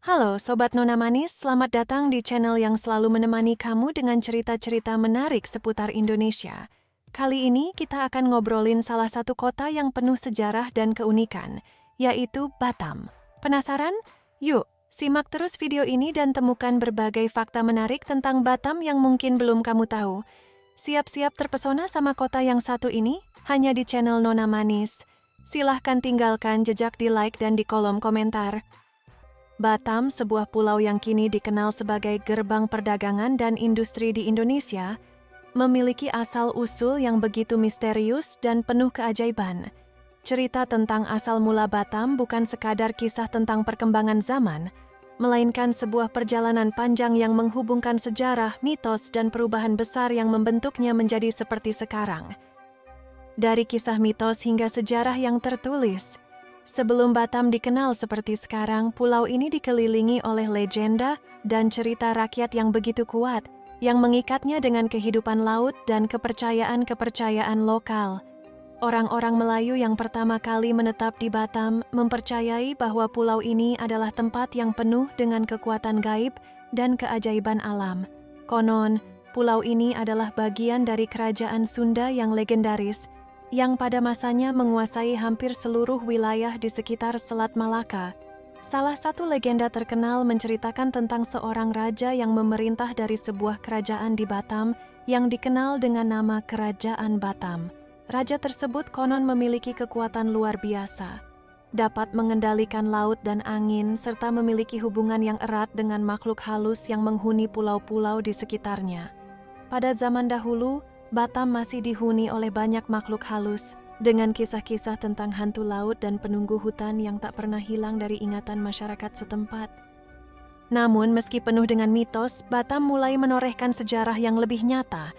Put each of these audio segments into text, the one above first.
Halo Sobat Nona Manis, selamat datang di channel yang selalu menemani kamu dengan cerita-cerita menarik seputar Indonesia. Kali ini kita akan ngobrolin salah satu kota yang penuh sejarah dan keunikan, yaitu Batam. Penasaran? Yuk, simak terus video ini dan temukan berbagai fakta menarik tentang Batam yang mungkin belum kamu tahu. Siap-siap terpesona sama kota yang satu ini? Hanya di channel Nona Manis. Silahkan tinggalkan jejak di like dan di kolom komentar. Batam, sebuah pulau yang kini dikenal sebagai gerbang perdagangan dan industri di Indonesia, memiliki asal-usul yang begitu misterius dan penuh keajaiban. Cerita tentang asal mula Batam bukan sekadar kisah tentang perkembangan zaman, melainkan sebuah perjalanan panjang yang menghubungkan sejarah, mitos, dan perubahan besar yang membentuknya menjadi seperti sekarang. Dari kisah mitos hingga sejarah yang tertulis, sebelum Batam dikenal seperti sekarang, pulau ini dikelilingi oleh legenda dan cerita rakyat yang begitu kuat, yang mengikatnya dengan kehidupan laut dan kepercayaan-kepercayaan lokal. Orang-orang Melayu yang pertama kali menetap di Batam mempercayai bahwa pulau ini adalah tempat yang penuh dengan kekuatan gaib dan keajaiban alam. Konon, pulau ini adalah bagian dari kerajaan Sunda yang legendaris, yang pada masanya menguasai hampir seluruh wilayah di sekitar Selat Malaka. Salah satu legenda terkenal menceritakan tentang seorang raja yang memerintah dari sebuah kerajaan di Batam yang dikenal dengan nama Kerajaan Batam. Raja tersebut konon memiliki kekuatan luar biasa, dapat mengendalikan laut dan angin, serta memiliki hubungan yang erat dengan makhluk halus yang menghuni pulau-pulau di sekitarnya. Pada zaman dahulu, Batam masih dihuni oleh banyak makhluk halus, dengan kisah-kisah tentang hantu laut dan penunggu hutan yang tak pernah hilang dari ingatan masyarakat setempat. Namun, meski penuh dengan mitos, Batam mulai menorehkan sejarah yang lebih nyata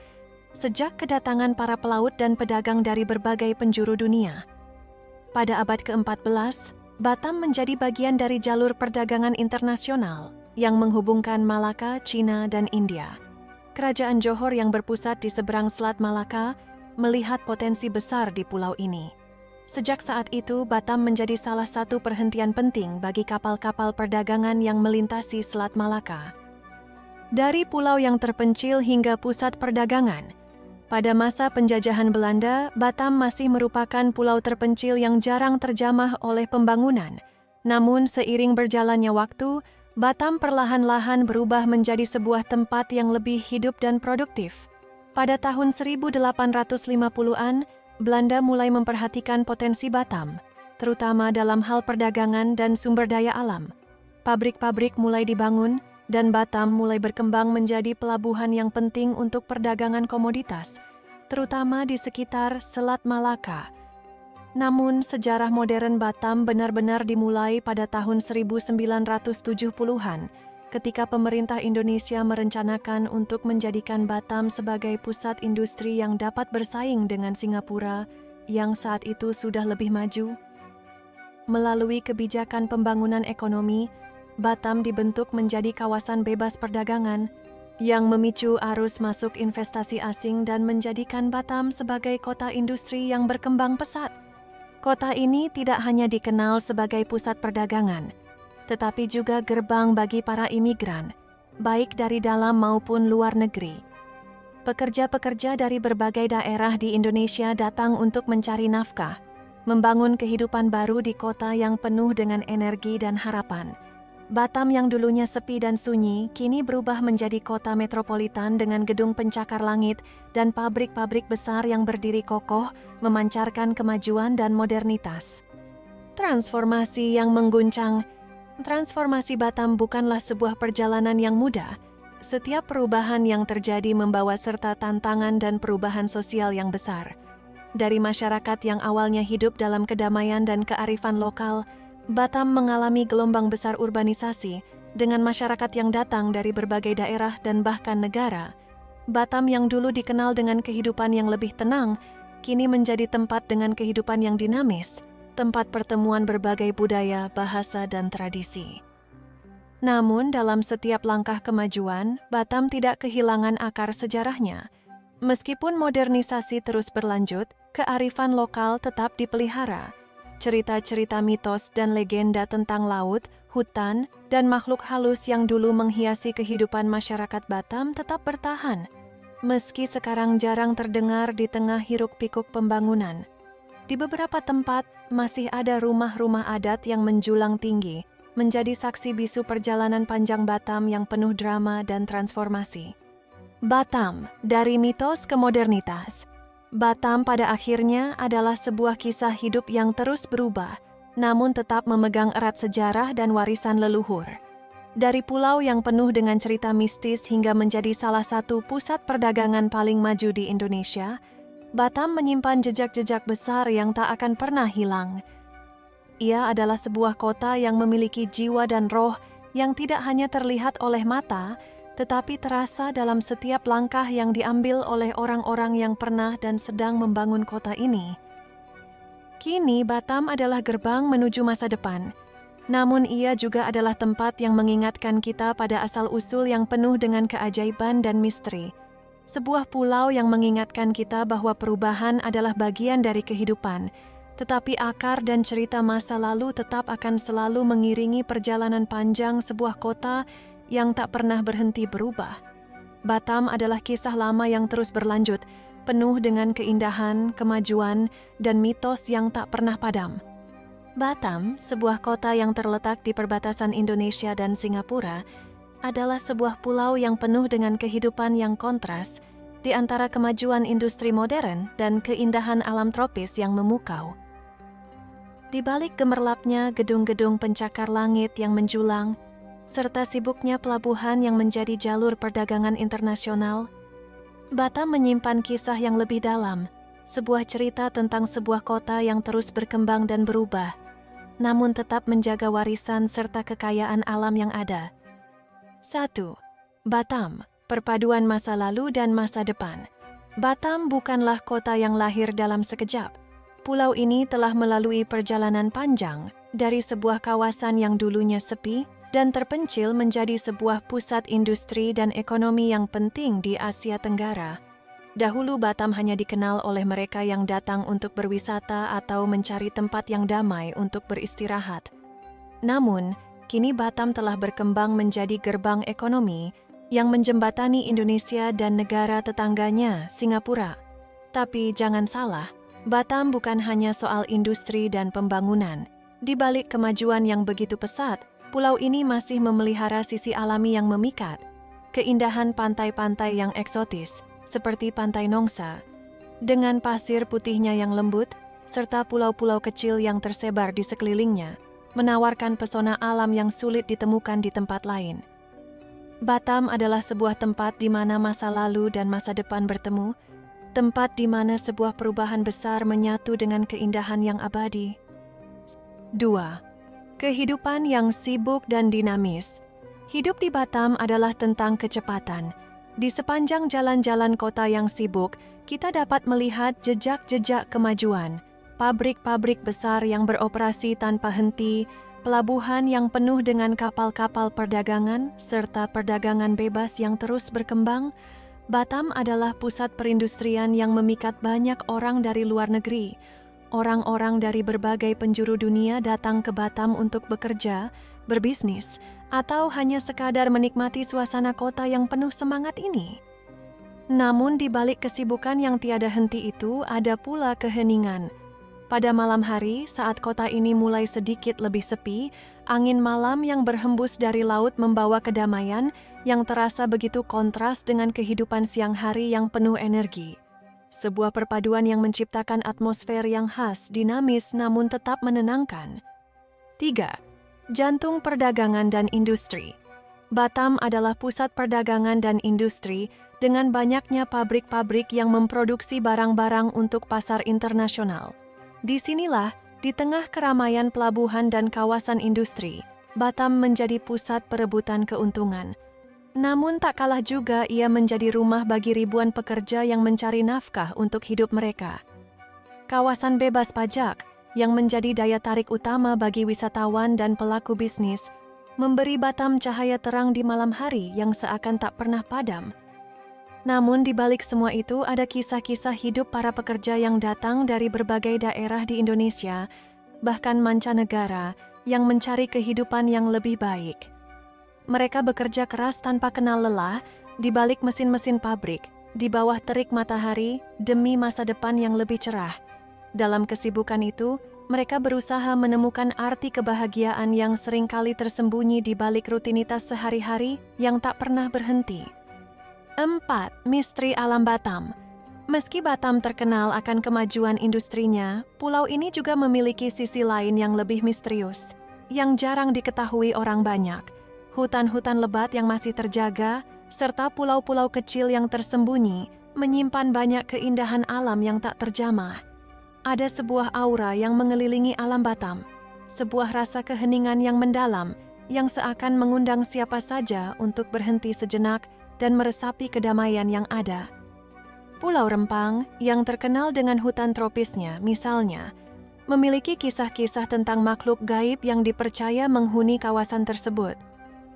sejak kedatangan para pelaut dan pedagang dari berbagai penjuru dunia. Pada abad ke-14, Batam menjadi bagian dari jalur perdagangan internasional yang menghubungkan Malaka, Cina, dan India. Kerajaan Johor yang berpusat di seberang Selat Malaka melihat potensi besar di pulau ini. Sejak saat itu, Batam menjadi salah satu perhentian penting bagi kapal-kapal perdagangan yang melintasi Selat Malaka. Dari pulau yang terpencil hingga pusat perdagangan, pada masa penjajahan Belanda, Batam masih merupakan pulau terpencil yang jarang terjamah oleh pembangunan. Namun, seiring berjalannya waktu, Batam perlahan-lahan berubah menjadi sebuah tempat yang lebih hidup dan produktif. Pada tahun 1850-an, Belanda mulai memperhatikan potensi Batam, terutama dalam hal perdagangan dan sumber daya alam. Pabrik-pabrik mulai dibangun, dan Batam mulai berkembang menjadi pelabuhan yang penting untuk perdagangan komoditas, terutama di sekitar Selat Malaka. Namun, sejarah modern Batam benar-benar dimulai pada tahun 1970-an, ketika pemerintah Indonesia merencanakan untuk menjadikan Batam sebagai pusat industri yang dapat bersaing dengan Singapura, yang saat itu sudah lebih maju. Melalui kebijakan pembangunan ekonomi, Batam dibentuk menjadi kawasan bebas perdagangan, yang memicu arus masuk investasi asing dan menjadikan Batam sebagai kota industri yang berkembang pesat. Kota ini tidak hanya dikenal sebagai pusat perdagangan, tetapi juga gerbang bagi para imigran, baik dari dalam maupun luar negeri. Pekerja-pekerja dari berbagai daerah di Indonesia datang untuk mencari nafkah, membangun kehidupan baru di kota yang penuh dengan energi dan harapan. Batam yang dulunya sepi dan sunyi, kini berubah menjadi kota metropolitan dengan gedung pencakar langit dan pabrik-pabrik besar yang berdiri kokoh, memancarkan kemajuan dan modernitas. Transformasi yang mengguncang. Transformasi Batam bukanlah sebuah perjalanan yang mudah. Setiap perubahan yang terjadi membawa serta tantangan dan perubahan sosial yang besar. Dari masyarakat yang awalnya hidup dalam kedamaian dan kearifan lokal, Batam mengalami gelombang besar urbanisasi dengan masyarakat yang datang dari berbagai daerah dan bahkan negara. Batam yang dulu dikenal dengan kehidupan yang lebih tenang, kini menjadi tempat dengan kehidupan yang dinamis, tempat pertemuan berbagai budaya, bahasa, dan tradisi. Namun, dalam setiap langkah kemajuan, Batam tidak kehilangan akar sejarahnya. Meskipun modernisasi terus berlanjut, kearifan lokal tetap dipelihara. Cerita-cerita mitos dan legenda tentang laut, hutan, dan makhluk halus yang dulu menghiasi kehidupan masyarakat Batam tetap bertahan, meski sekarang jarang terdengar di tengah hiruk-pikuk pembangunan. Di beberapa tempat masih ada rumah-rumah adat yang menjulang tinggi, menjadi saksi bisu perjalanan panjang Batam yang penuh drama dan transformasi. Batam, dari mitos ke modernitas. Batam pada akhirnya adalah sebuah kisah hidup yang terus berubah, namun tetap memegang erat sejarah dan warisan leluhur. Dari pulau yang penuh dengan cerita mistis hingga menjadi salah satu pusat perdagangan paling maju di Indonesia, Batam menyimpan jejak-jejak besar yang tak akan pernah hilang. Ia adalah sebuah kota yang memiliki jiwa dan roh yang tidak hanya terlihat oleh mata, tetapi terasa dalam setiap langkah yang diambil oleh orang-orang yang pernah dan sedang membangun kota ini. Kini Batam adalah gerbang menuju masa depan, namun ia juga adalah tempat yang mengingatkan kita pada asal-usul yang penuh dengan keajaiban dan misteri. Sebuah pulau yang mengingatkan kita bahwa perubahan adalah bagian dari kehidupan, tetapi akar dan cerita masa lalu tetap akan selalu mengiringi perjalanan panjang sebuah kota yang tak pernah berhenti berubah. Batam adalah kisah lama yang terus berlanjut, penuh dengan keindahan, kemajuan, dan mitos yang tak pernah padam. Batam, sebuah kota yang terletak di perbatasan Indonesia dan Singapura, adalah sebuah pulau yang penuh dengan kehidupan yang kontras di antara kemajuan industri modern dan keindahan alam tropis yang memukau. Di balik gemerlapnya gedung-gedung pencakar langit yang menjulang, serta sibuknya pelabuhan yang menjadi jalur perdagangan internasional, Batam menyimpan kisah yang lebih dalam, sebuah cerita tentang sebuah kota yang terus berkembang dan berubah, namun tetap menjaga warisan serta kekayaan alam yang ada. 1. Batam, perpaduan masa lalu dan masa depan. Batam bukanlah kota yang lahir dalam sekejap. Pulau ini telah melalui perjalanan panjang dari sebuah kawasan yang dulunya sepi dan terpencil menjadi sebuah pusat industri dan ekonomi yang penting di Asia Tenggara. Dahulu Batam hanya dikenal oleh mereka yang datang untuk berwisata atau mencari tempat yang damai untuk beristirahat. Namun, kini Batam telah berkembang menjadi gerbang ekonomi yang menjembatani Indonesia dan negara tetangganya, Singapura. Tapi jangan salah, Batam bukan hanya soal industri dan pembangunan. Di balik kemajuan yang begitu pesat, pulau ini masih memelihara sisi alami yang memikat, keindahan pantai-pantai yang eksotis, seperti Pantai Nongsa, dengan pasir putihnya yang lembut, serta pulau-pulau kecil yang tersebar di sekelilingnya, menawarkan pesona alam yang sulit ditemukan di tempat lain. Batam adalah sebuah tempat di mana masa lalu dan masa depan bertemu, tempat di mana sebuah perubahan besar menyatu dengan keindahan yang abadi. 2. Kehidupan yang sibuk dan dinamis. Hidup di Batam adalah tentang kecepatan. Di sepanjang jalan-jalan kota yang sibuk, kita dapat melihat jejak-jejak kemajuan. Pabrik-pabrik besar yang beroperasi tanpa henti, pelabuhan yang penuh dengan kapal-kapal perdagangan, serta perdagangan bebas yang terus berkembang. Batam adalah pusat perindustrian yang memikat banyak orang dari luar negeri. Orang-orang dari berbagai penjuru dunia datang ke Batam untuk bekerja, berbisnis, atau hanya sekadar menikmati suasana kota yang penuh semangat ini. Namun di balik kesibukan yang tiada henti itu ada pula keheningan. Pada malam hari, saat kota ini mulai sedikit lebih sepi, angin malam yang berhembus dari laut membawa kedamaian yang terasa begitu kontras dengan kehidupan siang hari yang penuh energi. Sebuah perpaduan yang menciptakan atmosfer yang khas, dinamis namun tetap menenangkan. 3. Jantung perdagangan dan industri. Batam adalah pusat perdagangan dan industri dengan banyaknya pabrik-pabrik yang memproduksi barang-barang untuk pasar internasional. Disinilah, di tengah keramaian pelabuhan dan kawasan industri, Batam menjadi pusat perebutan keuntungan. Namun tak kalah juga ia menjadi rumah bagi ribuan pekerja yang mencari nafkah untuk hidup mereka. Kawasan bebas pajak, yang menjadi daya tarik utama bagi wisatawan dan pelaku bisnis, memberi Batam cahaya terang di malam hari yang seakan tak pernah padam. Namun di balik semua itu ada kisah-kisah hidup para pekerja yang datang dari berbagai daerah di Indonesia, bahkan mancanegara, yang mencari kehidupan yang lebih baik. Mereka bekerja keras tanpa kenal lelah di balik mesin-mesin pabrik, di bawah terik matahari demi masa depan yang lebih cerah. Dalam kesibukan itu, mereka berusaha menemukan arti kebahagiaan yang seringkali tersembunyi di balik rutinitas sehari-hari yang tak pernah berhenti. 4. Misteri alam Batam. Meski Batam terkenal akan kemajuan industrinya, pulau ini juga memiliki sisi lain yang lebih misterius, yang jarang diketahui orang banyak. Hutan-hutan lebat yang masih terjaga, serta pulau-pulau kecil yang tersembunyi, menyimpan banyak keindahan alam yang tak terjamah. Ada sebuah aura yang mengelilingi alam Batam, sebuah rasa keheningan yang mendalam, yang seakan mengundang siapa saja untuk berhenti sejenak dan meresapi kedamaian yang ada. Pulau Rempang, yang terkenal dengan hutan tropisnya, misalnya, memiliki kisah-kisah tentang makhluk gaib yang dipercaya menghuni kawasan tersebut.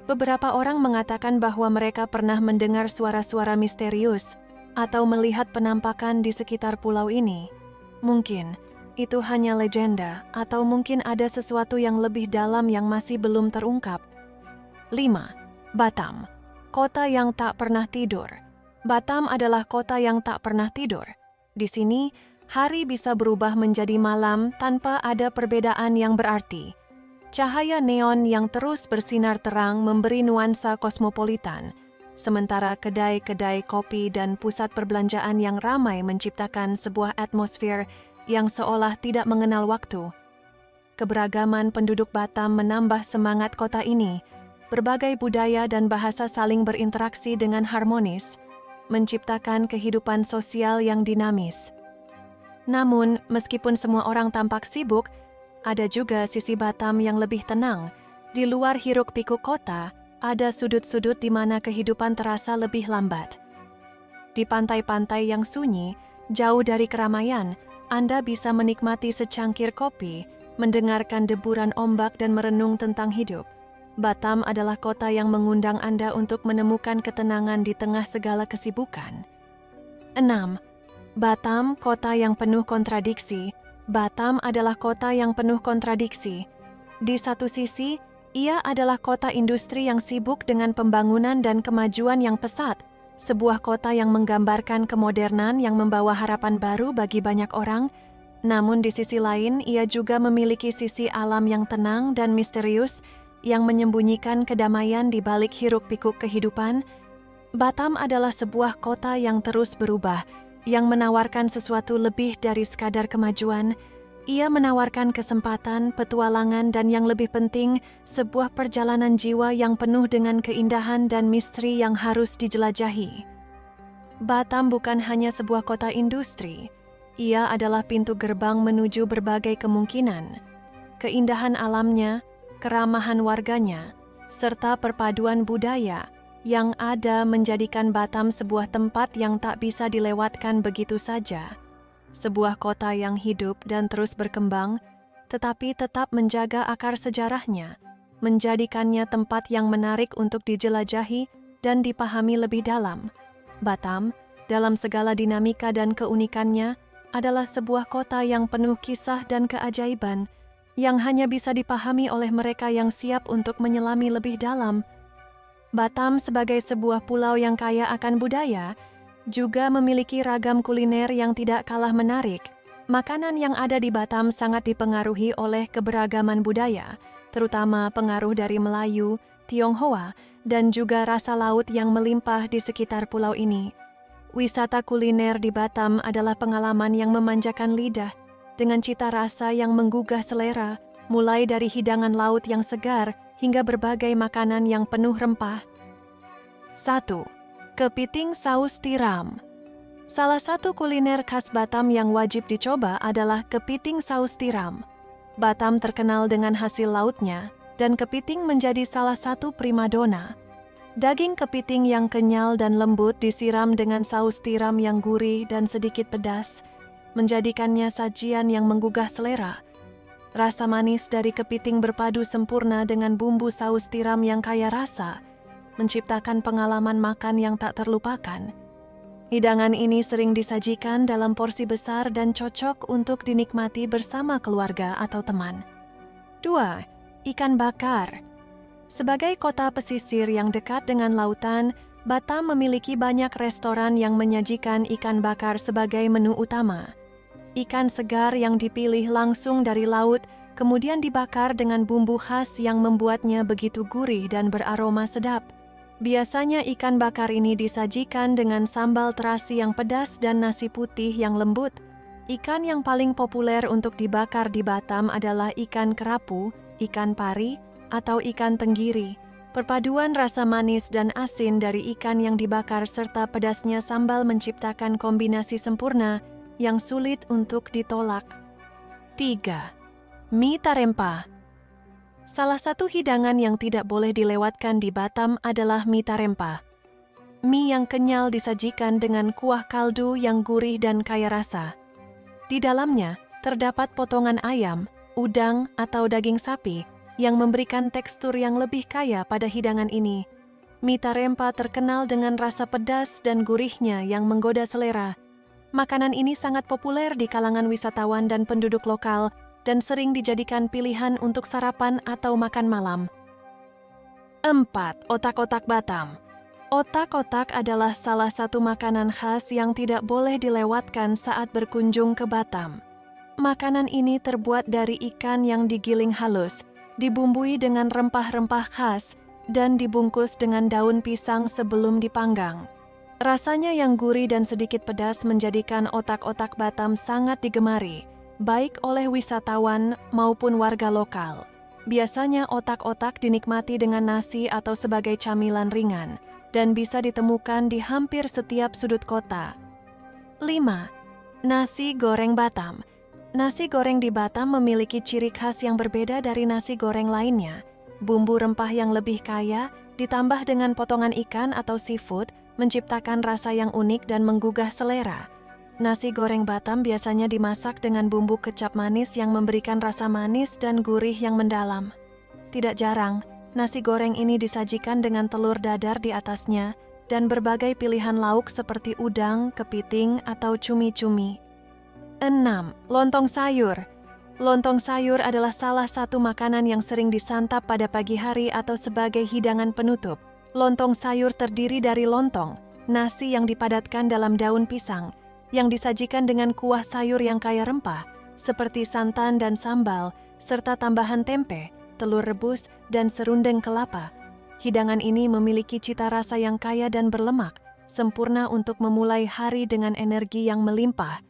Beberapa orang mengatakan bahwa mereka pernah mendengar suara-suara misterius atau melihat penampakan di sekitar pulau ini. Mungkin itu hanya legenda, atau mungkin ada sesuatu yang lebih dalam yang masih belum terungkap. 5. Batam, kota yang tak pernah tidur. Batam adalah kota yang tak pernah tidur. Di sini, hari bisa berubah menjadi malam tanpa ada perbedaan yang berarti. Cahaya neon yang terus bersinar terang memberi nuansa kosmopolitan, sementara kedai-kedai kopi dan pusat perbelanjaan yang ramai menciptakan sebuah atmosfer yang seolah tidak mengenal waktu. Keberagaman penduduk Batam menambah semangat kota ini. Berbagai budaya dan bahasa saling berinteraksi dengan harmonis, menciptakan kehidupan sosial yang dinamis. Namun, meskipun semua orang tampak sibuk, ada juga sisi Batam yang lebih tenang. Di luar hiruk-pikuk kota, ada sudut-sudut di mana kehidupan terasa lebih lambat. Di pantai-pantai yang sunyi, jauh dari keramaian, Anda bisa menikmati secangkir kopi, mendengarkan deburan ombak dan merenung tentang hidup. Batam adalah kota yang mengundang Anda untuk menemukan ketenangan di tengah segala kesibukan. 6. Batam, kota yang penuh kontradiksi. Batam adalah kota yang penuh kontradiksi. Di satu sisi, ia adalah kota industri yang sibuk dengan pembangunan dan kemajuan yang pesat, sebuah kota yang menggambarkan kemodernan yang membawa harapan baru bagi banyak orang. Namun di sisi lain, ia juga memiliki sisi alam yang tenang dan misterius, yang menyembunyikan kedamaian di balik hiruk-pikuk kehidupan. Batam adalah sebuah kota yang terus berubah, yang menawarkan sesuatu lebih dari sekadar kemajuan. Ia menawarkan kesempatan, petualangan, dan yang lebih penting, sebuah perjalanan jiwa yang penuh dengan keindahan dan misteri yang harus dijelajahi. Batam bukan hanya sebuah kota industri. Ia adalah pintu gerbang menuju berbagai kemungkinan. Keindahan alamnya, keramahan warganya, serta perpaduan budaya yang ada menjadikan Batam sebuah tempat yang tak bisa dilewatkan begitu saja. Sebuah kota yang hidup dan terus berkembang, tetapi tetap menjaga akar sejarahnya, menjadikannya tempat yang menarik untuk dijelajahi dan dipahami lebih dalam. Batam, dalam segala dinamika dan keunikannya, adalah sebuah kota yang penuh kisah dan keajaiban, yang hanya bisa dipahami oleh mereka yang siap untuk menyelami lebih dalam. Batam sebagai sebuah pulau yang kaya akan budaya, juga memiliki ragam kuliner yang tidak kalah menarik. Makanan yang ada di Batam sangat dipengaruhi oleh keberagaman budaya, terutama pengaruh dari Melayu, Tionghoa, dan juga rasa laut yang melimpah di sekitar pulau ini. Wisata kuliner di Batam adalah pengalaman yang memanjakan lidah, dengan cita rasa yang menggugah selera, mulai dari hidangan laut yang segar hingga berbagai makanan yang penuh rempah. 1. Kepiting saus tiram. Salah satu kuliner khas Batam yang wajib dicoba adalah kepiting saus tiram. Batam terkenal dengan hasil lautnya, dan kepiting menjadi salah satu primadona. Daging kepiting yang kenyal dan lembut disiram dengan saus tiram yang gurih dan sedikit pedas, menjadikannya sajian yang menggugah selera. Rasa manis dari kepiting berpadu sempurna dengan bumbu saus tiram yang kaya rasa, menciptakan pengalaman makan yang tak terlupakan. Hidangan ini sering disajikan dalam porsi besar dan cocok untuk dinikmati bersama keluarga atau teman. 2. ikan bakar. Sebagai kota pesisir yang dekat dengan lautan, Batam memiliki banyak restoran yang menyajikan ikan bakar sebagai menu utama. Ikan segar yang dipilih langsung dari laut, kemudian dibakar dengan bumbu khas yang membuatnya begitu gurih dan beraroma sedap. Biasanya ikan bakar ini disajikan dengan sambal terasi yang pedas dan nasi putih yang lembut. Ikan yang paling populer untuk dibakar di Batam adalah ikan kerapu, ikan pari, atau ikan tenggiri. Perpaduan rasa manis dan asin dari ikan yang dibakar serta pedasnya sambal menciptakan kombinasi sempurna yang sulit untuk ditolak. 3. Mie tarempa. Salah satu hidangan yang tidak boleh dilewatkan di Batam adalah mie tarempa. Mie yang kenyal disajikan dengan kuah kaldu yang gurih dan kaya rasa. Di dalamnya terdapat potongan ayam, udang, atau daging sapi yang memberikan tekstur yang lebih kaya pada hidangan ini. Mie tarempa terkenal dengan rasa pedas dan gurihnya yang menggoda selera. Makanan ini sangat populer di kalangan wisatawan dan penduduk lokal dan sering dijadikan pilihan untuk sarapan atau makan malam. 4. Otak-otak Batam. Otak-otak adalah salah satu makanan khas yang tidak boleh dilewatkan saat berkunjung ke Batam. Makanan ini terbuat dari ikan yang digiling halus, dibumbui dengan rempah-rempah khas, dan dibungkus dengan daun pisang sebelum dipanggang. Rasanya yang gurih dan sedikit pedas menjadikan otak-otak Batam sangat digemari, baik oleh wisatawan maupun warga lokal. Biasanya otak-otak dinikmati dengan nasi atau sebagai camilan ringan, dan bisa ditemukan di hampir setiap sudut kota. 5. Nasi goreng Batam. Nasi goreng di Batam memiliki ciri khas yang berbeda dari nasi goreng lainnya. Bumbu rempah yang lebih kaya, ditambah dengan potongan ikan atau seafood, menciptakan rasa yang unik dan menggugah selera. Nasi goreng Batam biasanya dimasak dengan bumbu kecap manis yang memberikan rasa manis dan gurih yang mendalam. Tidak jarang, nasi goreng ini disajikan dengan telur dadar di atasnya dan berbagai pilihan lauk seperti udang, kepiting, atau cumi-cumi. 6. Lontong sayur. Lontong sayur adalah salah satu makanan yang sering disantap pada pagi hari atau sebagai hidangan penutup. Lontong sayur terdiri dari lontong, nasi yang dipadatkan dalam daun pisang, yang disajikan dengan kuah sayur yang kaya rempah, seperti santan dan sambal, serta tambahan tempe, telur rebus, dan serundeng kelapa. Hidangan ini memiliki cita rasa yang kaya dan berlemak, sempurna untuk memulai hari dengan energi yang melimpah.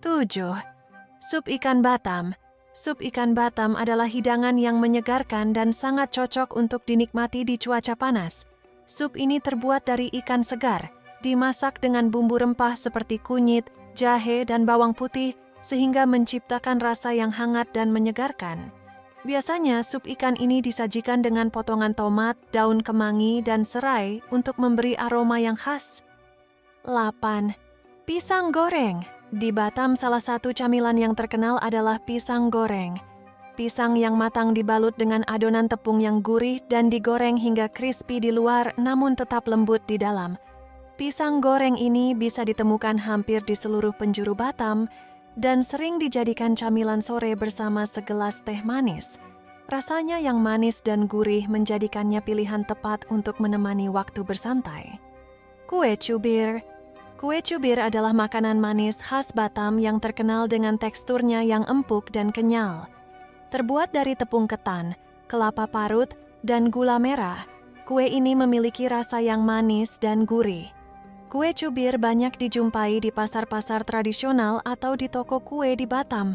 7. Sup ikan Batam. Sup ikan Batam adalah hidangan yang menyegarkan dan sangat cocok untuk dinikmati di cuaca panas. Sup ini terbuat dari ikan segar, dimasak dengan bumbu rempah seperti kunyit, jahe, dan bawang putih, sehingga menciptakan rasa yang hangat dan menyegarkan. Biasanya, sup ikan ini disajikan dengan potongan tomat, daun kemangi, dan serai untuk memberi aroma yang khas. 8. Pisang goreng. Di Batam, salah satu camilan yang terkenal adalah pisang goreng. Pisang yang matang dibalut dengan adonan tepung yang gurih dan digoreng hingga crispy di luar namun tetap lembut di dalam. Pisang goreng ini bisa ditemukan hampir di seluruh penjuru Batam dan sering dijadikan camilan sore bersama segelas teh manis. Rasanya yang manis dan gurih menjadikannya pilihan tepat untuk menemani waktu bersantai. Kue cubir. Kue cubir adalah makanan manis khas Batam yang terkenal dengan teksturnya yang empuk dan kenyal. Terbuat dari tepung ketan, kelapa parut, dan gula merah, kue ini memiliki rasa yang manis dan gurih. Kue cubir banyak dijumpai di pasar-pasar tradisional atau di toko kue di Batam.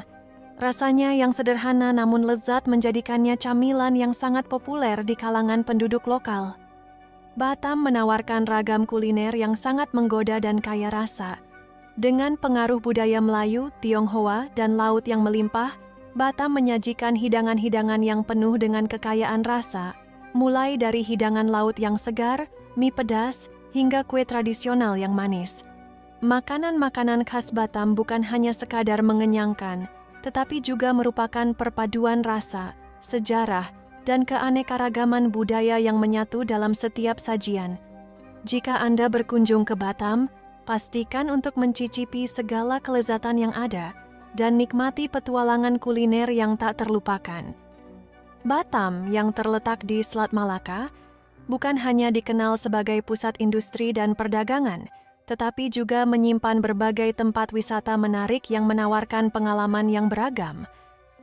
Rasanya yang sederhana namun lezat menjadikannya camilan yang sangat populer di kalangan penduduk lokal. Batam menawarkan ragam kuliner yang sangat menggoda dan kaya rasa. Dengan pengaruh budaya Melayu, Tionghoa, dan laut yang melimpah, Batam menyajikan hidangan-hidangan yang penuh dengan kekayaan rasa, mulai dari hidangan laut yang segar, mie pedas, hingga kue tradisional yang manis. Makanan-makanan khas Batam bukan hanya sekadar mengenyangkan, tetapi juga merupakan perpaduan rasa, sejarah, dan keanekaragaman budaya yang menyatu dalam setiap sajian. Jika Anda berkunjung ke Batam, pastikan untuk mencicipi segala kelezatan yang ada dan nikmati petualangan kuliner yang tak terlupakan. Batam yang terletak di Selat Malaka bukan hanya dikenal sebagai pusat industri dan perdagangan, tetapi juga menyimpan berbagai tempat wisata menarik yang menawarkan pengalaman yang beragam.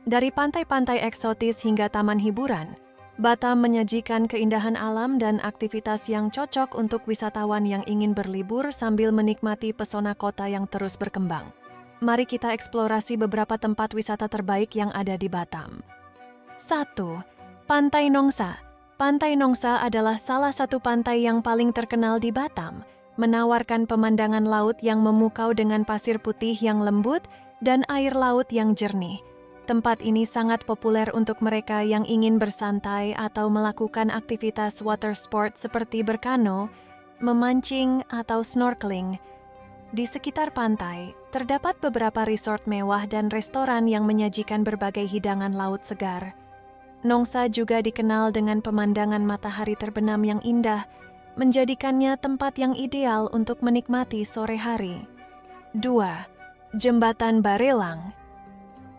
Dari pantai-pantai eksotis hingga taman hiburan, Batam menyajikan keindahan alam dan aktivitas yang cocok untuk wisatawan yang ingin berlibur sambil menikmati pesona kota yang terus berkembang. Mari kita eksplorasi beberapa tempat wisata terbaik yang ada di Batam. 1. Pantai Nongsa. Pantai Nongsa adalah salah satu pantai yang paling terkenal di Batam, menawarkan pemandangan laut yang memukau dengan pasir putih yang lembut dan air laut yang jernih. Tempat ini sangat populer untuk mereka yang ingin bersantai atau melakukan aktivitas water sport seperti berkano, memancing, atau snorkeling. Di sekitar pantai, terdapat beberapa resort mewah dan restoran yang menyajikan berbagai hidangan laut segar. Nongsa juga dikenal dengan pemandangan matahari terbenam yang indah, menjadikannya tempat yang ideal untuk menikmati sore hari. 2. Jembatan Barelang.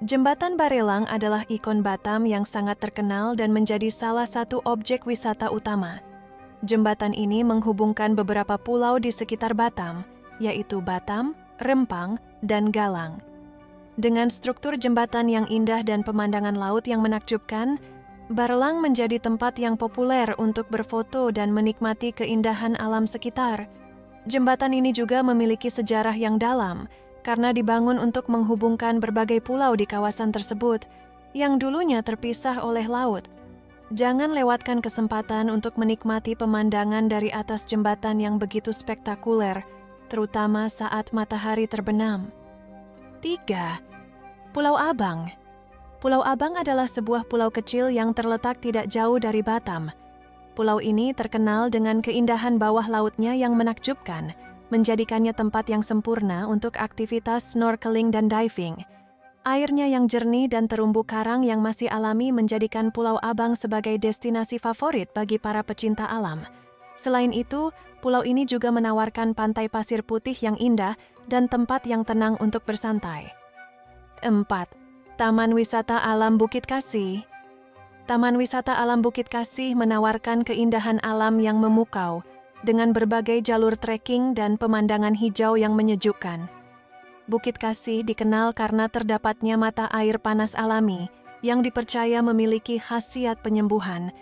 Jembatan Barelang adalah ikon Batam yang sangat terkenal dan menjadi salah satu objek wisata utama. Jembatan ini menghubungkan beberapa pulau di sekitar Batam, yaitu Batam, Rempang, dan Galang. Dengan struktur jembatan yang indah dan pemandangan laut yang menakjubkan, Barelang menjadi tempat yang populer untuk berfoto dan menikmati keindahan alam sekitar. Jembatan ini juga memiliki sejarah yang dalam karena dibangun untuk menghubungkan berbagai pulau di kawasan tersebut yang dulunya terpisah oleh laut. Jangan lewatkan kesempatan untuk menikmati pemandangan dari atas jembatan yang begitu spektakuler, terutama saat matahari terbenam. 3. Pulau Abang. Pulau Abang adalah sebuah pulau kecil yang terletak tidak jauh dari Batam. Pulau ini terkenal dengan keindahan bawah lautnya yang menakjubkan, menjadikannya tempat yang sempurna untuk aktivitas snorkeling dan diving. Airnya yang jernih dan terumbu karang yang masih alami menjadikan Pulau Abang sebagai destinasi favorit bagi para pecinta alam. Selain itu, pulau ini juga menawarkan pantai pasir putih yang indah dan tempat yang tenang untuk bersantai. 4. Taman Wisata Alam Bukit Kasih. Taman Wisata Alam Bukit Kasih menawarkan keindahan alam yang memukau dengan berbagai jalur trekking dan pemandangan hijau yang menyejukkan. Bukit Kasih dikenal karena terdapatnya mata air panas alami yang dipercaya memiliki khasiat penyembuhan.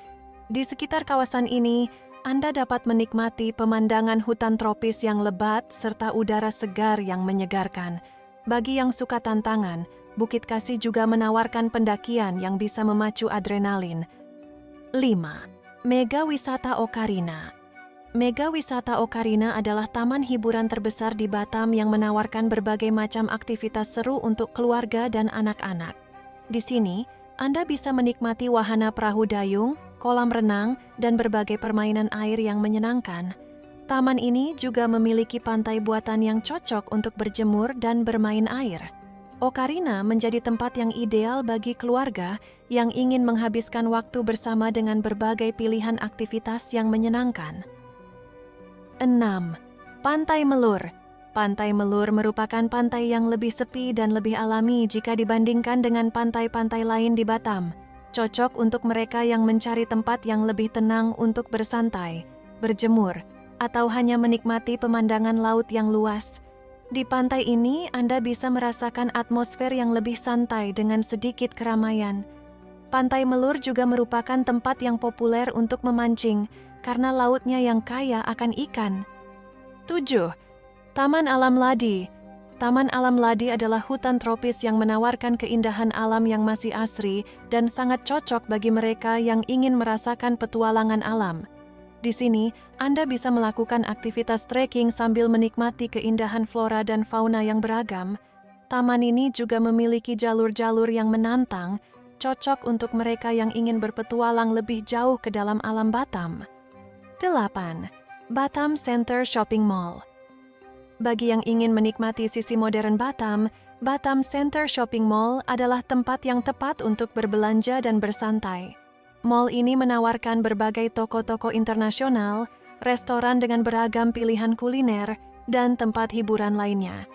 Di sekitar kawasan ini, Anda dapat menikmati pemandangan hutan tropis yang lebat serta udara segar yang menyegarkan. Bagi yang suka tantangan, Bukit Kasih juga menawarkan pendakian yang bisa memacu adrenalin. 5. Mega Wisata Ocarina. Mega Wisata Ocarina adalah taman hiburan terbesar di Batam yang menawarkan berbagai macam aktivitas seru untuk keluarga dan anak-anak. Di sini, Anda bisa menikmati wahana perahu dayung, kolam renang, dan berbagai permainan air yang menyenangkan. Taman ini juga memiliki pantai buatan yang cocok untuk berjemur dan bermain air. Ocarina menjadi tempat yang ideal bagi keluarga yang ingin menghabiskan waktu bersama dengan berbagai pilihan aktivitas yang menyenangkan. 6. Pantai Melur. Pantai Melur merupakan pantai yang lebih sepi dan lebih alami jika dibandingkan dengan pantai-pantai lain di Batam. Cocok untuk mereka yang mencari tempat yang lebih tenang untuk bersantai, berjemur, atau hanya menikmati pemandangan laut yang luas. Di pantai ini, Anda bisa merasakan atmosfer yang lebih santai dengan sedikit keramaian. Pantai Melur juga merupakan tempat yang populer untuk memancing karena lautnya yang kaya akan ikan. 7. Taman Alam Ladi. Taman Alam Ladi adalah hutan tropis yang menawarkan keindahan alam yang masih asri dan sangat cocok bagi mereka yang ingin merasakan petualangan alam. Di sini, Anda bisa melakukan aktivitas trekking sambil menikmati keindahan flora dan fauna yang beragam. Taman ini juga memiliki jalur-jalur yang menantang, cocok untuk mereka yang ingin berpetualang lebih jauh ke dalam alam Batam. 8. Batam Center Shopping Mall. Bagi yang ingin menikmati sisi modern Batam, Batam Center Shopping Mall adalah tempat yang tepat untuk berbelanja dan bersantai. Mall ini menawarkan berbagai toko-toko internasional, restoran dengan beragam pilihan kuliner, dan tempat hiburan lainnya.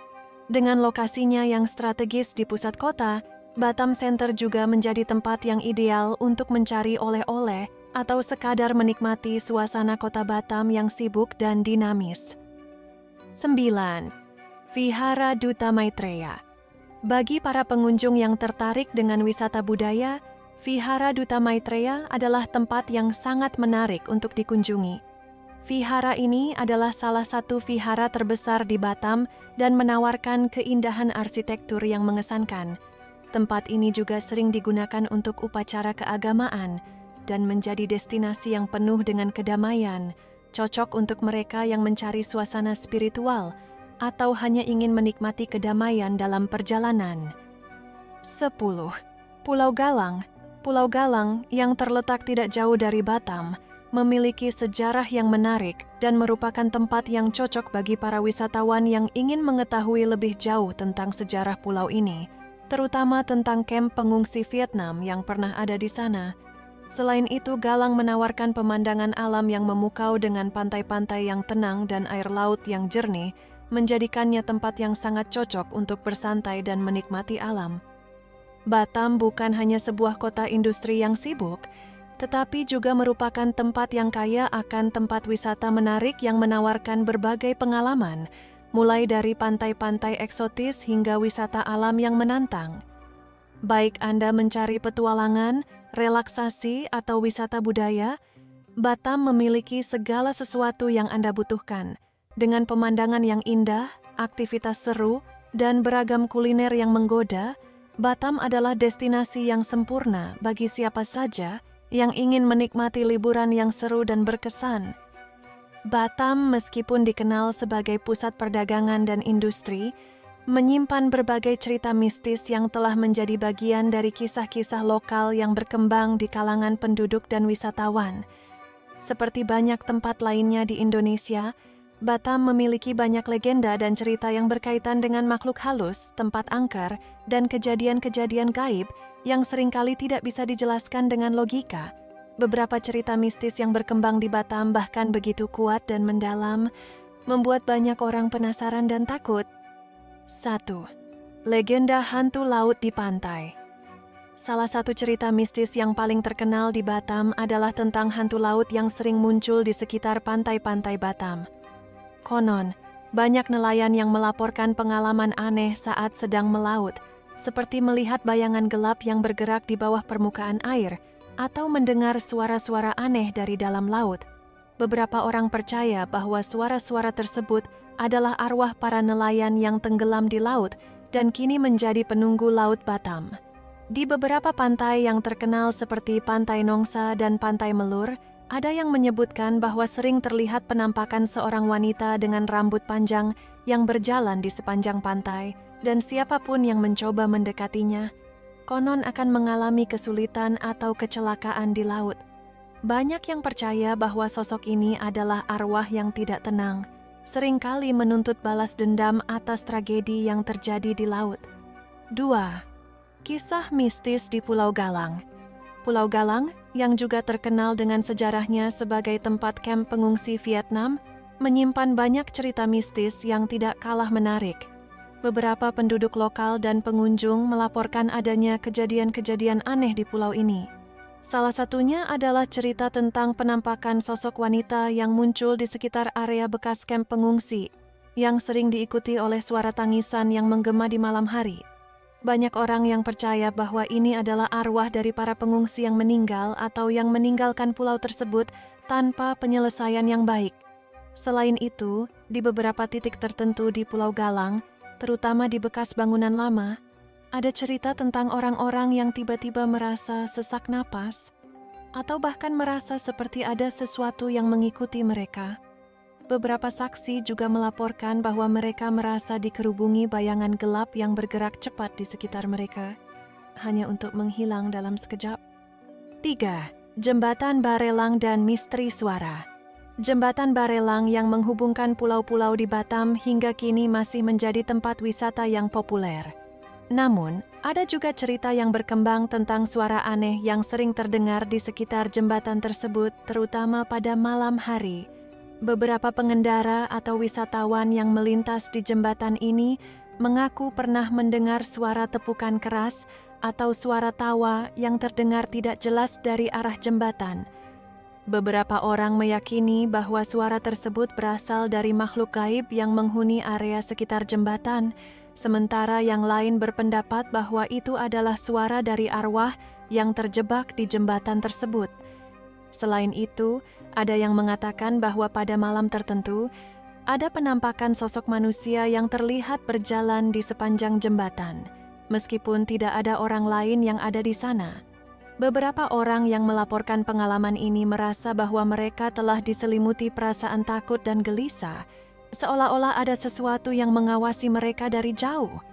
Dengan lokasinya yang strategis di pusat kota, Batam Center juga menjadi tempat yang ideal untuk mencari oleh-oleh atau sekadar menikmati suasana kota Batam yang sibuk dan dinamis. 9. Vihara Duta Maitreya. Bagi para pengunjung yang tertarik dengan wisata budaya, Vihara Duta Maitreya adalah tempat yang sangat menarik untuk dikunjungi. Vihara ini adalah salah satu vihara terbesar di Batam dan menawarkan keindahan arsitektur yang mengesankan. Tempat ini juga sering digunakan untuk upacara keagamaan dan menjadi destinasi yang penuh dengan kedamaian, cocok untuk mereka yang mencari suasana spiritual atau hanya ingin menikmati kedamaian dalam perjalanan. 10. Pulau Galang. Pulau Galang yang terletak tidak jauh dari Batam memiliki sejarah yang menarik dan merupakan tempat yang cocok bagi para wisatawan yang ingin mengetahui lebih jauh tentang sejarah pulau ini, terutama tentang kamp pengungsi Vietnam yang pernah ada di sana. Selain itu, Galang menawarkan pemandangan alam yang memukau dengan pantai-pantai yang tenang dan air laut yang jernih, menjadikannya tempat yang sangat cocok untuk bersantai dan menikmati alam. Batam bukan hanya sebuah kota industri yang sibuk, tetapi juga merupakan tempat yang kaya akan tempat wisata menarik yang menawarkan berbagai pengalaman, mulai dari pantai-pantai eksotis hingga wisata alam yang menantang. Baik Anda mencari petualangan, relaksasi, atau wisata budaya, Batam memiliki segala sesuatu yang Anda butuhkan. Dengan pemandangan yang indah, aktivitas seru, dan beragam kuliner yang menggoda, Batam adalah destinasi yang sempurna bagi siapa saja yang ingin menikmati liburan yang seru dan berkesan. Batam, meskipun dikenal sebagai pusat perdagangan dan industri, menyimpan berbagai cerita mistis yang telah menjadi bagian dari kisah-kisah lokal yang berkembang di kalangan penduduk dan wisatawan. Seperti banyak tempat lainnya di Indonesia, Batam memiliki banyak legenda dan cerita yang berkaitan dengan makhluk halus, tempat angker, dan kejadian-kejadian gaib yang seringkali tidak bisa dijelaskan dengan logika. Beberapa cerita mistis yang berkembang di Batam bahkan begitu kuat dan mendalam, membuat banyak orang penasaran dan takut. 1. Legenda hantu laut di pantai. Salah satu cerita mistis yang paling terkenal di Batam adalah tentang hantu laut yang sering muncul di sekitar pantai-pantai Batam. Konon, banyak nelayan yang melaporkan pengalaman aneh saat sedang melaut, seperti melihat bayangan gelap yang bergerak di bawah permukaan air atau mendengar suara-suara aneh dari dalam laut. Beberapa orang percaya bahwa suara-suara tersebut adalah arwah para nelayan yang tenggelam di laut dan kini menjadi penunggu laut Batam. Di beberapa pantai yang terkenal seperti Pantai Nongsa dan Pantai Melur, ada yang menyebutkan bahwa sering terlihat penampakan seorang wanita dengan rambut panjang yang berjalan di sepanjang pantai, dan siapapun yang mencoba mendekatinya, konon akan mengalami kesulitan atau kecelakaan di laut. Banyak yang percaya bahwa sosok ini adalah arwah yang tidak tenang, seringkali menuntut balas dendam atas tragedi yang terjadi di laut. 2. Kisah mistis di Pulau Galang. Pulau Galang, yang juga terkenal dengan sejarahnya sebagai tempat kamp pengungsi Vietnam, menyimpan banyak cerita mistis yang tidak kalah menarik. Beberapa penduduk lokal dan pengunjung melaporkan adanya kejadian-kejadian aneh di pulau ini. Salah satunya adalah cerita tentang penampakan sosok wanita yang muncul di sekitar area bekas kamp pengungsi, yang sering diikuti oleh suara tangisan yang menggema di malam hari. Banyak orang yang percaya bahwa ini adalah arwah dari para pengungsi yang meninggal atau yang meninggalkan pulau tersebut tanpa penyelesaian yang baik. Selain itu, di beberapa titik tertentu di Pulau Galang, terutama di bekas bangunan lama, ada cerita tentang orang-orang yang tiba-tiba merasa sesak napas atau bahkan merasa seperti ada sesuatu yang mengikuti mereka. Beberapa saksi juga melaporkan bahwa mereka merasa dikerubungi bayangan gelap yang bergerak cepat di sekitar mereka, hanya untuk menghilang dalam sekejap. 3. Jembatan Barelang dan Misteri Suara. Jembatan Barelang yang menghubungkan pulau-pulau di Batam hingga kini masih menjadi tempat wisata yang populer. Namun, ada juga cerita yang berkembang tentang suara aneh yang sering terdengar di sekitar jembatan tersebut, terutama pada malam hari. Beberapa pengendara atau wisatawan yang melintas di jembatan ini mengaku pernah mendengar suara tepukan keras atau suara tawa yang terdengar tidak jelas dari arah jembatan. Beberapa orang meyakini bahwa suara tersebut berasal dari makhluk gaib yang menghuni area sekitar jembatan, sementara yang lain berpendapat bahwa itu adalah suara dari arwah yang terjebak di jembatan tersebut. Selain itu, ada yang mengatakan bahwa pada malam tertentu, ada penampakan sosok manusia yang terlihat berjalan di sepanjang jembatan, meskipun tidak ada orang lain yang ada di sana. Beberapa orang yang melaporkan pengalaman ini merasa bahwa mereka telah diselimuti perasaan takut dan gelisah, seolah-olah ada sesuatu yang mengawasi mereka dari jauh.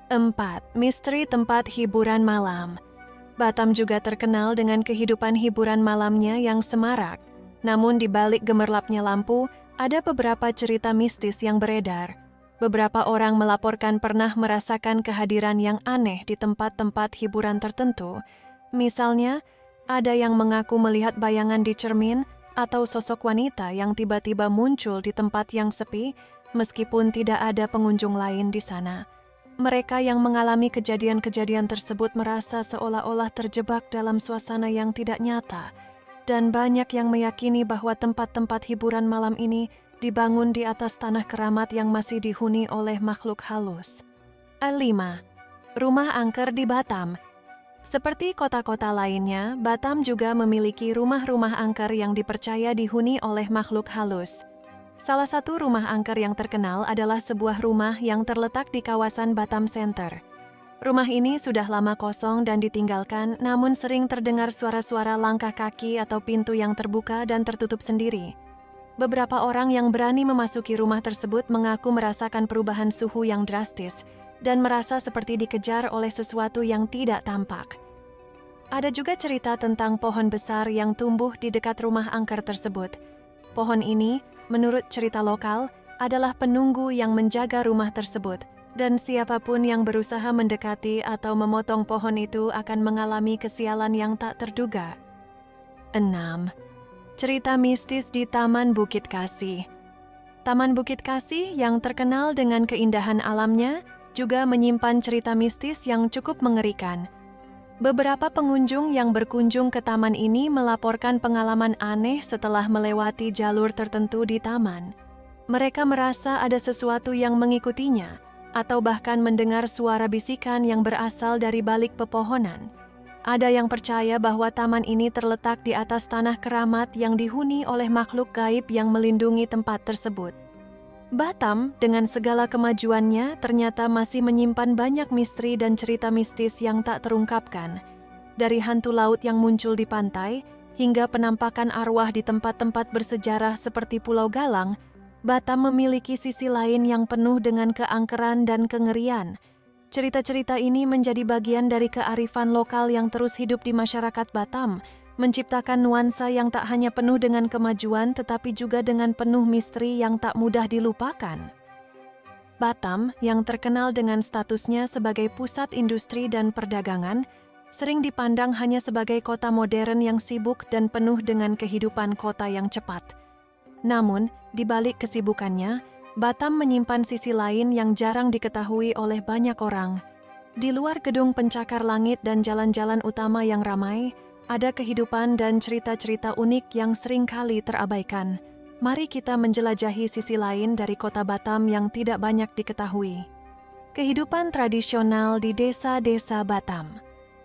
4. Misteri tempat hiburan malam. Batam juga terkenal dengan kehidupan hiburan malamnya yang semarak. Namun di balik gemerlapnya lampu, ada beberapa cerita mistis yang beredar. Beberapa orang melaporkan pernah merasakan kehadiran yang aneh di tempat-tempat hiburan tertentu. Misalnya, ada yang mengaku melihat bayangan di cermin atau sosok wanita yang tiba-tiba muncul di tempat yang sepi, meskipun tidak ada pengunjung lain di sana. Mereka yang mengalami kejadian-kejadian tersebut merasa seolah-olah terjebak dalam suasana yang tidak nyata, dan banyak yang meyakini bahwa tempat-tempat hiburan malam ini dibangun di atas tanah keramat yang masih dihuni oleh makhluk halus. 5. Rumah angker di Batam. Seperti kota-kota lainnya, Batam juga memiliki rumah-rumah angker yang dipercaya dihuni oleh makhluk halus. Salah satu rumah angker yang terkenal adalah sebuah rumah yang terletak di kawasan Batam Center. Rumah ini sudah lama kosong dan ditinggalkan, namun sering terdengar suara-suara langkah kaki atau pintu yang terbuka dan tertutup sendiri. Beberapa orang yang berani memasuki rumah tersebut mengaku merasakan perubahan suhu yang drastis dan merasa seperti dikejar oleh sesuatu yang tidak tampak. Ada juga cerita tentang pohon besar yang tumbuh di dekat rumah angker tersebut. Pohon ini, menurut cerita lokal, adalah penunggu yang menjaga rumah tersebut, dan siapapun yang berusaha mendekati atau memotong pohon itu akan mengalami kesialan yang tak terduga. 6. Cerita mistis di Taman Bukit Kasih. Taman Bukit Kasih yang terkenal dengan keindahan alamnya juga menyimpan cerita mistis yang cukup mengerikan. Beberapa pengunjung yang berkunjung ke taman ini melaporkan pengalaman aneh setelah melewati jalur tertentu di taman. Mereka merasa ada sesuatu yang mengikutinya, atau bahkan mendengar suara bisikan yang berasal dari balik pepohonan. Ada yang percaya bahwa taman ini terletak di atas tanah keramat yang dihuni oleh makhluk gaib yang melindungi tempat tersebut. Batam, dengan segala kemajuannya, ternyata masih menyimpan banyak misteri dan cerita mistis yang tak terungkapkan. Dari hantu laut yang muncul di pantai, hingga penampakan arwah di tempat-tempat bersejarah seperti Pulau Galang, Batam memiliki sisi lain yang penuh dengan keangkeran dan kengerian. Cerita-cerita ini menjadi bagian dari kearifan lokal yang terus hidup di masyarakat Batam, menciptakan nuansa yang tak hanya penuh dengan kemajuan tetapi juga dengan penuh misteri yang tak mudah dilupakan. Batam, yang terkenal dengan statusnya sebagai pusat industri dan perdagangan, sering dipandang hanya sebagai kota modern yang sibuk dan penuh dengan kehidupan kota yang cepat. Namun, di balik kesibukannya, Batam menyimpan sisi lain yang jarang diketahui oleh banyak orang. Di luar gedung pencakar langit dan jalan-jalan utama yang ramai, ada kehidupan dan cerita-cerita unik yang seringkali terabaikan. Mari kita menjelajahi sisi lain dari kota Batam yang tidak banyak diketahui. Kehidupan tradisional di desa-desa Batam.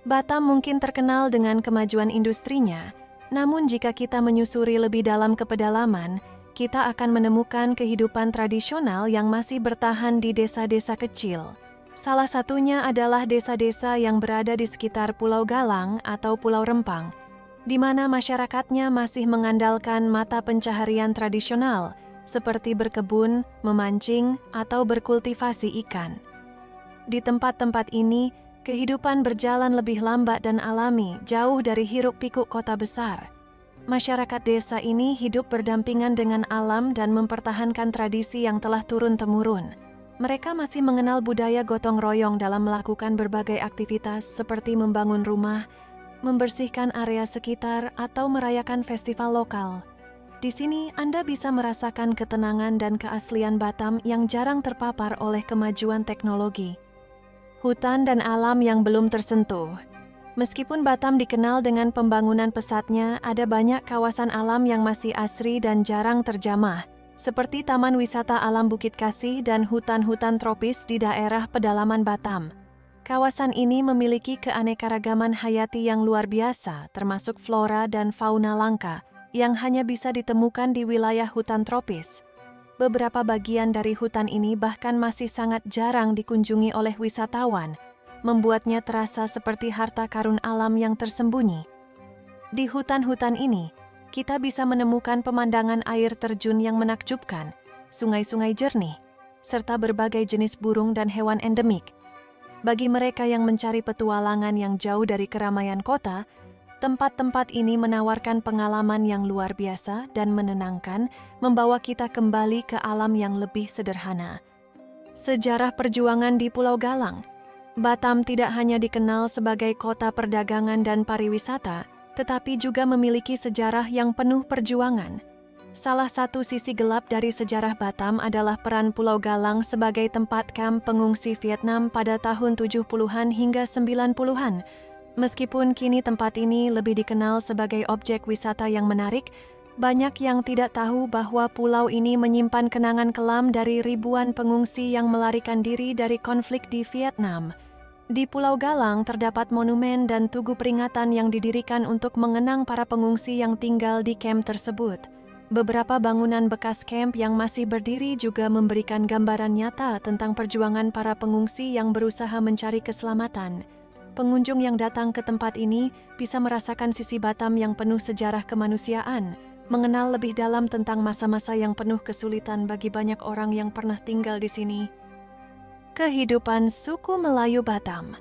Batam mungkin terkenal dengan kemajuan industrinya, namun jika kita menyusuri lebih dalam ke pedalaman, kita akan menemukan kehidupan tradisional yang masih bertahan di desa-desa kecil. Salah satunya adalah desa-desa yang berada di sekitar Pulau Galang atau Pulau Rempang, di mana masyarakatnya masih mengandalkan mata pencaharian tradisional, seperti berkebun, memancing, atau berkultivasi ikan. Di tempat-tempat ini, kehidupan berjalan lebih lambat dan alami, jauh dari hiruk-pikuk kota besar. Masyarakat desa ini hidup berdampingan dengan alam dan mempertahankan tradisi yang telah turun-temurun. Mereka masih mengenal budaya gotong royong dalam melakukan berbagai aktivitas seperti membangun rumah, membersihkan area sekitar, atau merayakan festival lokal. Di sini Anda bisa merasakan ketenangan dan keaslian Batam yang jarang terpapar oleh kemajuan teknologi. hutan dan alam yang belum tersentuh. Meskipun Batam dikenal dengan pembangunan pesatnya, ada banyak kawasan alam yang masih asri dan jarang terjamah, seperti Taman Wisata Alam Bukit Kasih dan hutan-hutan tropis di daerah pedalaman Batam. Kawasan ini memiliki keanekaragaman hayati yang luar biasa, termasuk flora dan fauna langka, yang hanya bisa ditemukan di wilayah hutan tropis. Beberapa bagian dari hutan ini bahkan masih sangat jarang dikunjungi oleh wisatawan, membuatnya terasa seperti harta karun alam yang tersembunyi. Di hutan-hutan ini, kita bisa menemukan pemandangan air terjun yang menakjubkan, sungai-sungai jernih, serta berbagai jenis burung dan hewan endemik. Bagi mereka yang mencari petualangan yang jauh dari keramaian kota, tempat-tempat ini menawarkan pengalaman yang luar biasa dan menenangkan, membawa kita kembali ke alam yang lebih sederhana. Sejarah perjuangan di Pulau Galang. Batam tidak hanya dikenal sebagai kota perdagangan dan pariwisata, tetapi juga memiliki sejarah yang penuh perjuangan. Salah satu sisi gelap dari sejarah Batam adalah peran Pulau Galang sebagai tempat kamp pengungsi Vietnam pada tahun 70-an hingga 90-an. Meskipun kini tempat ini lebih dikenal sebagai objek wisata yang menarik, banyak yang tidak tahu bahwa pulau ini menyimpan kenangan kelam dari ribuan pengungsi yang melarikan diri dari konflik di Vietnam. Di Pulau Galang terdapat monumen dan tugu peringatan yang didirikan untuk mengenang para pengungsi yang tinggal di kamp tersebut. Beberapa bangunan bekas kamp yang masih berdiri juga memberikan gambaran nyata tentang perjuangan para pengungsi yang berusaha mencari keselamatan. Pengunjung yang datang ke tempat ini bisa merasakan sisi Batam yang penuh sejarah kemanusiaan, mengenal lebih dalam tentang masa-masa yang penuh kesulitan bagi banyak orang yang pernah tinggal di sini. Kehidupan suku Melayu Batam.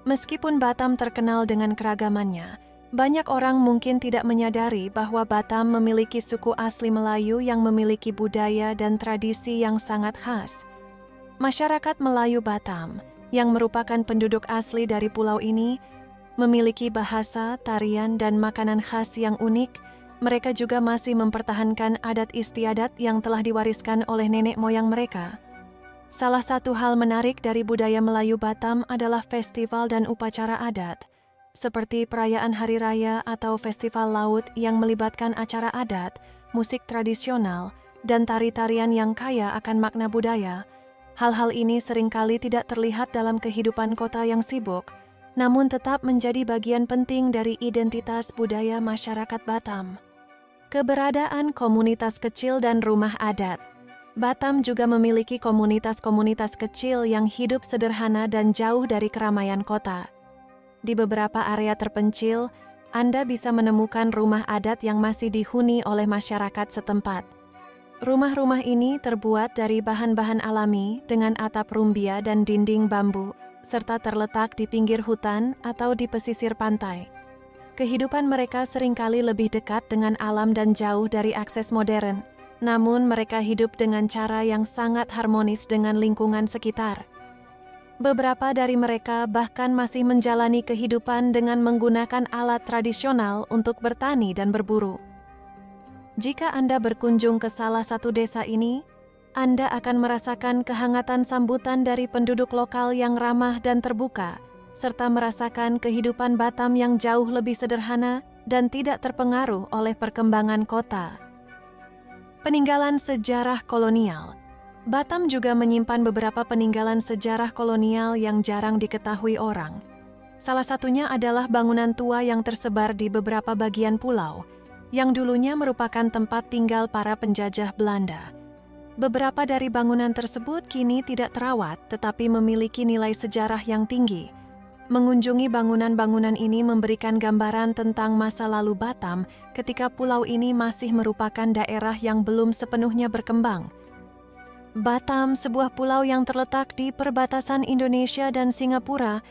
Meskipun Batam terkenal dengan keragamannya, banyak orang mungkin tidak menyadari bahwa Batam memiliki suku asli Melayu yang memiliki budaya dan tradisi yang sangat khas. Masyarakat Melayu Batam, yang merupakan penduduk asli dari pulau ini, memiliki bahasa, tarian, dan makanan khas yang unik. Mereka juga masih mempertahankan adat istiadat yang telah diwariskan oleh nenek moyang mereka. Salah satu hal menarik dari budaya Melayu Batam adalah festival dan upacara adat, seperti perayaan Hari Raya atau Festival Laut yang melibatkan acara adat, musik tradisional, dan tari-tarian yang kaya akan makna budaya. Hal-hal ini seringkali tidak terlihat dalam kehidupan kota yang sibuk, namun tetap menjadi bagian penting dari identitas budaya masyarakat Batam. Keberadaan komunitas kecil dan rumah adat. Batam juga memiliki komunitas-komunitas kecil yang hidup sederhana dan jauh dari keramaian kota. Di beberapa area terpencil, Anda bisa menemukan rumah adat yang masih dihuni oleh masyarakat setempat. Rumah-rumah ini terbuat dari bahan-bahan alami dengan atap rumbia dan dinding bambu, serta terletak di pinggir hutan atau di pesisir pantai. Kehidupan mereka seringkali lebih dekat dengan alam dan jauh dari akses modern. Namun mereka hidup dengan cara yang sangat harmonis dengan lingkungan sekitar. Beberapa dari mereka bahkan masih menjalani kehidupan dengan menggunakan alat tradisional untuk bertani dan berburu. Jika Anda berkunjung ke salah satu desa ini, Anda akan merasakan kehangatan sambutan dari penduduk lokal yang ramah dan terbuka, serta merasakan kehidupan Batam yang jauh lebih sederhana dan tidak terpengaruh oleh perkembangan kota. Peninggalan sejarah kolonial. Batam juga menyimpan beberapa peninggalan sejarah kolonial yang jarang diketahui orang. Salah satunya adalah bangunan tua yang tersebar di beberapa bagian pulau, yang dulunya merupakan tempat tinggal para penjajah Belanda. Beberapa dari bangunan tersebut kini tidak terawat, tetapi memiliki nilai sejarah yang tinggi. Mengunjungi bangunan-bangunan ini memberikan gambaran tentang masa lalu Batam ketika pulau ini masih merupakan daerah yang belum sepenuhnya berkembang. Batam, sebuah pulau yang terletak di perbatasan Indonesia dan Singapura,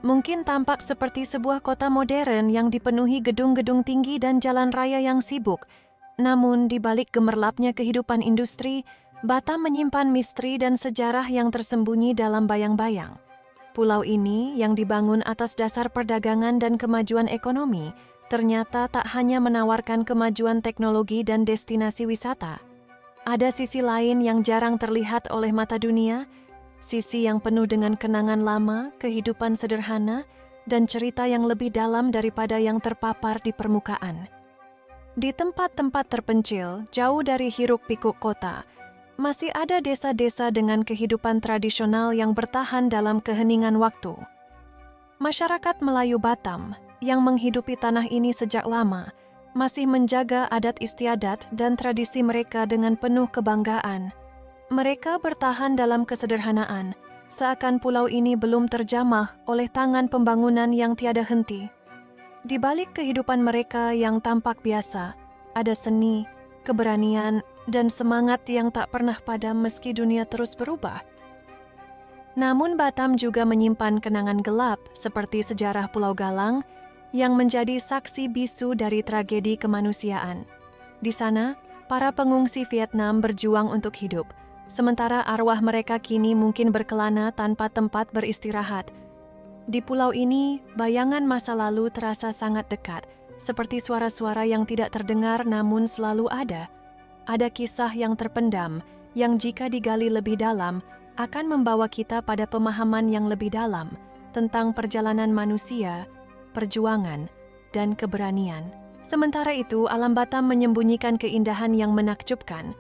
mungkin tampak seperti sebuah kota modern yang dipenuhi gedung-gedung tinggi dan jalan raya yang sibuk. Namun, di balik gemerlapnya kehidupan industri, Batam menyimpan misteri dan sejarah yang tersembunyi dalam bayang-bayang. Pulau ini yang dibangun atas dasar perdagangan dan kemajuan ekonomi, ternyata tak hanya menawarkan kemajuan teknologi dan destinasi wisata. Ada sisi lain yang jarang terlihat oleh mata dunia, sisi yang penuh dengan kenangan lama, kehidupan sederhana, dan cerita yang lebih dalam daripada yang terpapar di permukaan. Di tempat-tempat terpencil, jauh dari hiruk-pikuk kota, masih ada desa-desa dengan kehidupan tradisional yang bertahan dalam keheningan waktu. Masyarakat Melayu Batam yang menghidupi tanah ini sejak lama masih menjaga adat istiadat dan tradisi mereka dengan penuh kebanggaan. Mereka bertahan dalam kesederhanaan, seakan pulau ini belum terjamah oleh tangan pembangunan yang tiada henti. Di balik kehidupan mereka yang tampak biasa, ada seni, keberanian, dan semangat yang tak pernah padam meski dunia terus berubah. Namun Batam juga menyimpan kenangan gelap seperti sejarah Pulau Galang yang menjadi saksi bisu dari tragedi kemanusiaan. Di sana, para pengungsi Vietnam berjuang untuk hidup, sementara arwah mereka kini mungkin berkelana tanpa tempat beristirahat. Di pulau ini, bayangan masa lalu terasa sangat dekat, seperti suara-suara yang tidak terdengar namun selalu ada. Ada kisah yang terpendam, yang jika digali lebih dalam, akan membawa kita pada pemahaman yang lebih dalam tentang perjalanan manusia, perjuangan, dan keberanian. Sementara itu, alam Batam menyembunyikan keindahan yang menakjubkan.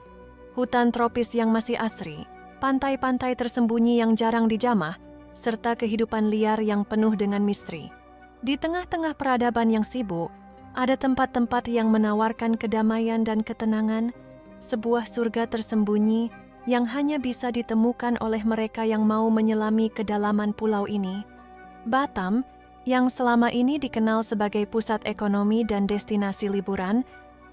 Hutan tropis yang masih asri, pantai-pantai tersembunyi yang jarang dijamah, serta kehidupan liar yang penuh dengan misteri. Di tengah-tengah peradaban yang sibuk, ada tempat-tempat yang menawarkan kedamaian dan ketenangan, sebuah surga tersembunyi yang hanya bisa ditemukan oleh mereka yang mau menyelami kedalaman pulau ini. Batam, yang selama ini dikenal sebagai pusat ekonomi dan destinasi liburan,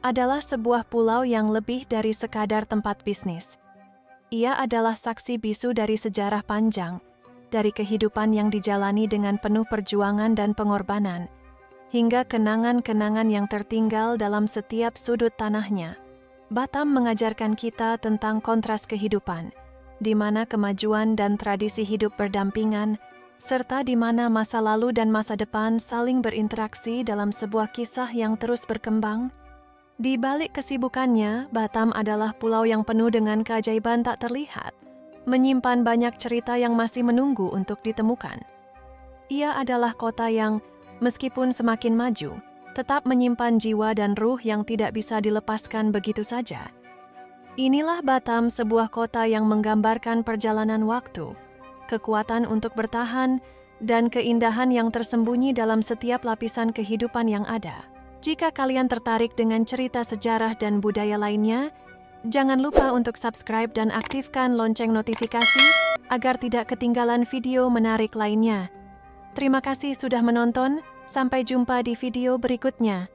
adalah sebuah pulau yang lebih dari sekadar tempat bisnis. Ia adalah saksi bisu dari sejarah panjang, dari kehidupan yang dijalani dengan penuh perjuangan dan pengorbanan, hingga kenangan-kenangan yang tertinggal dalam setiap sudut tanahnya. Batam mengajarkan kita tentang kontras kehidupan, di mana kemajuan dan tradisi hidup berdampingan, serta di mana masa lalu dan masa depan saling berinteraksi dalam sebuah kisah yang terus berkembang. Di balik kesibukannya, Batam adalah pulau yang penuh dengan keajaiban tak terlihat, menyimpan banyak cerita yang masih menunggu untuk ditemukan. Ia adalah kota yang, meskipun semakin maju, tetap menyimpan jiwa dan ruh yang tidak bisa dilepaskan begitu saja. Inilah Batam, sebuah kota yang menggambarkan perjalanan waktu, kekuatan untuk bertahan, dan keindahan yang tersembunyi dalam setiap lapisan kehidupan yang ada. Jika kalian tertarik dengan cerita sejarah dan budaya lainnya, jangan lupa untuk subscribe dan aktifkan lonceng notifikasi agar tidak ketinggalan video menarik lainnya. Terima kasih sudah menonton, sampai jumpa di video berikutnya.